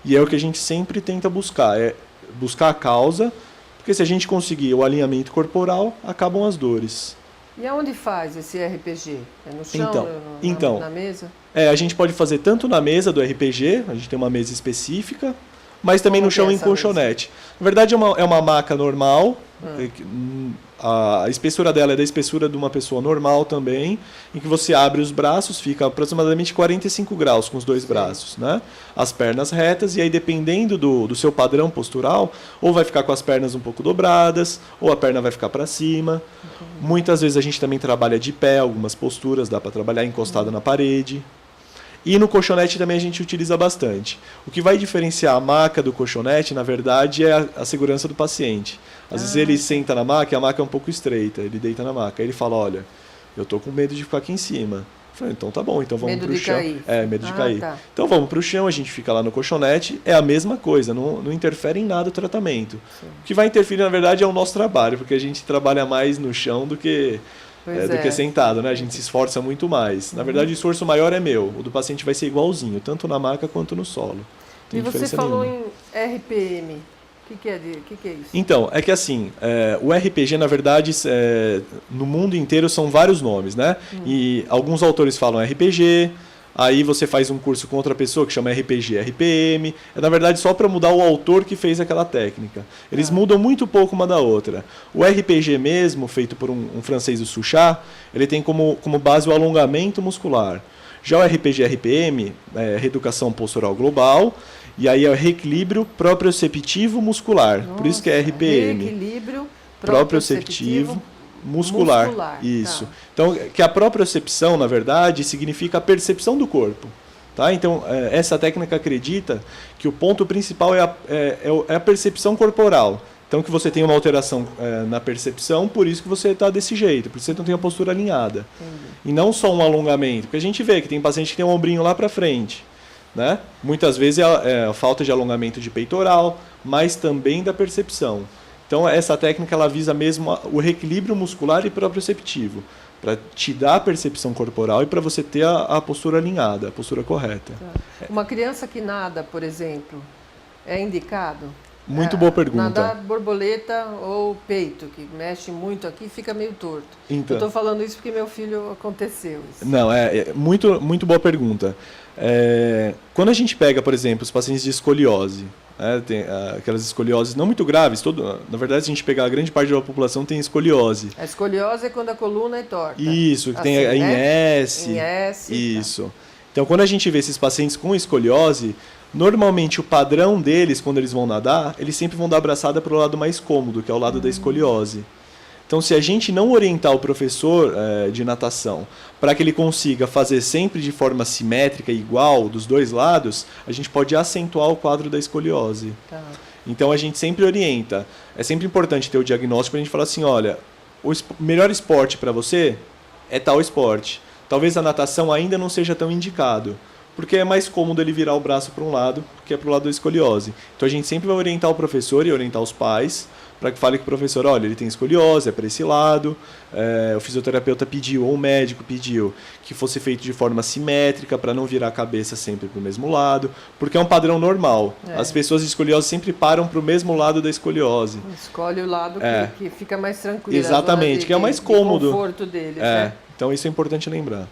E é o que a gente sempre tenta buscar, é buscar a causa, porque se a gente conseguir o alinhamento corporal, acabam as dores. E aonde faz esse RPG? É no chão, Então, na mesa? a gente pode fazer tanto na mesa do RPG, a gente tem uma mesa específica, mas também Como no chão que é em essa colchonete. Na verdade é uma maca normal, a espessura dela é da espessura de uma pessoa normal também, em que você abre os braços, fica aproximadamente 45 graus com os dois braços, né? As pernas retas, e aí dependendo do seu padrão postural, ou vai ficar com as pernas um pouco dobradas, ou a perna vai ficar para cima. Muitas vezes a gente também trabalha de pé, algumas posturas, dá para trabalhar encostado na parede. E no colchonete também a gente utiliza bastante. O que vai diferenciar a maca do colchonete, na verdade, é a segurança do paciente. Às vezes ele senta na maca e a maca é um pouco estreita, ele deita na maca. Aí ele fala, olha, eu tô com medo de ficar aqui em cima. Eu falei, então tá bom, então vamos pro chão. Cair. Medo de cair. Tá. Então vamos pro chão, a gente fica lá no colchonete, é a mesma coisa, não interfere em nada o tratamento. Sim. O que vai interferir, na verdade, é o nosso trabalho, porque a gente trabalha mais no chão do que sentado, né? A gente se esforça muito mais. Na verdade, o esforço maior é meu. O do paciente vai ser igualzinho, tanto na maca quanto no solo. E você falou em RPM. O que é isso? Então, é que assim, o RPG, na verdade, no mundo inteiro são vários nomes, né? E alguns autores falam RPG, aí você faz um curso com outra pessoa que chama RPG, RPM. É, na verdade, só para mudar o autor que fez aquela técnica. Eles mudam muito pouco uma da outra. O RPG mesmo, feito por um francês, o Suchat, ele tem como base o alongamento muscular. Já o RPG, RPM, é reeducação postural global, e aí é o reequilíbrio proprioceptivo muscular. Nossa, por isso que é RPM. Reequilíbrio proprioceptivo muscular. Isso. Tá. Então, que a propriocepção, na verdade, significa a percepção do corpo. Tá? Então, essa técnica acredita que o ponto principal é a percepção corporal. Então, que você tem uma alteração na percepção, por isso que você está desse jeito, por isso que você não tem a postura alinhada. Entendi. E não só um alongamento, porque a gente vê que tem paciente que tem um ombrinho lá para frente. Né? Muitas vezes é a falta de alongamento de peitoral, mas também da percepção. Então, essa técnica ela visa mesmo o reequilíbrio muscular e proprioceptivo, para te dar a percepção corporal e para você ter a postura alinhada, a postura correta. Uma criança que nada, por exemplo, é indicado? Muito boa pergunta. Nadar borboleta ou peito, que mexe muito aqui e fica meio torto. Então, eu estou falando isso porque meu filho aconteceu isso. Não, muito, muito boa pergunta. Quando a gente pega, por exemplo, os pacientes de escoliose, tem aquelas escolioses não muito graves, na verdade, se a gente pegar a grande parte da população tem escoliose. A escoliose é quando a coluna é torta. Isso, que assim, tem em S. Em S. Isso. Tá. Então, quando a gente vê esses pacientes com escoliose, normalmente o padrão deles, quando eles vão nadar, eles sempre vão dar abraçada para o lado mais cômodo, que é o lado da escoliose. Então, se a gente não orientar o professor de natação para que ele consiga fazer sempre de forma simétrica e igual dos dois lados, a gente pode acentuar o quadro da escoliose. Tá. Então, a gente sempre orienta. É sempre importante ter o diagnóstico para a gente falar assim, olha, o melhor esporte para você é tal esporte. Talvez a natação ainda não seja tão indicado, porque é mais cômodo ele virar o braço para um lado, que é para o lado da escoliose. Então, a gente sempre vai orientar o professor e orientar os pais para que fale com o professor, olha, ele tem escoliose, é para esse lado, o fisioterapeuta pediu, ou o médico pediu, que fosse feito de forma simétrica, para não virar a cabeça sempre para o mesmo lado, porque é um padrão normal. As pessoas de escoliose sempre param para o mesmo lado da escoliose. Escolhe o lado que fica mais tranquilo. Exatamente, que é o mais cômodo. O conforto deles, Então isso é importante lembrar.